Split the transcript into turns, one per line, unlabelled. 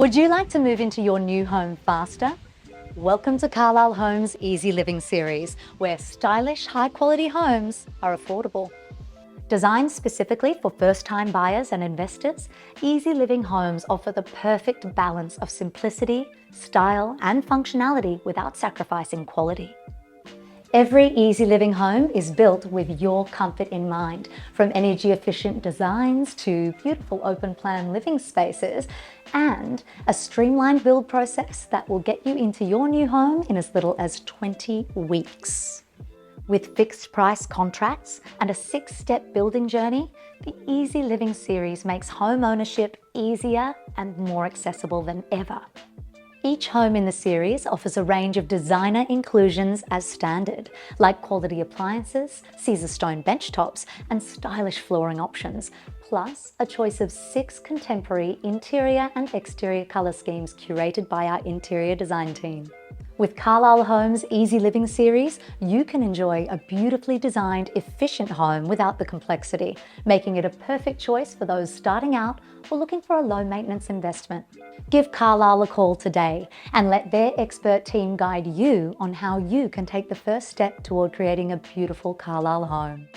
Would you like to move into your new home faster? Welcome to Carlisle Homes' Easy Living series, where stylish, high-quality homes are affordable. Designed specifically for first-time buyers and investors, Easy Living homes offer the perfect balance of simplicity, style, and functionality without sacrificing quality. Every Easy Living home is built with your comfort in mind, from energy-efficient designs to beautiful open-plan living spaces, and a streamlined build process that will get you into your new home in as little as 20 weeks. With fixed price contracts and a 6-step building journey, the Easy Living series makes home ownership easier and more accessible than ever. Each home in the series offers a range of designer inclusions as standard, like quality appliances, Caesar stone benchtops, and stylish flooring options, plus a choice of 6 contemporary interior and exterior colour schemes curated by our interior design team. With Carlisle Homes' Easy Living series, you can enjoy a beautifully designed, efficient home without the complexity, making it a perfect choice for those starting out or looking for a low-maintenance investment. Give Carlisle a call today and let their expert team guide you on how you can take the first step toward creating a beautiful Carlisle home.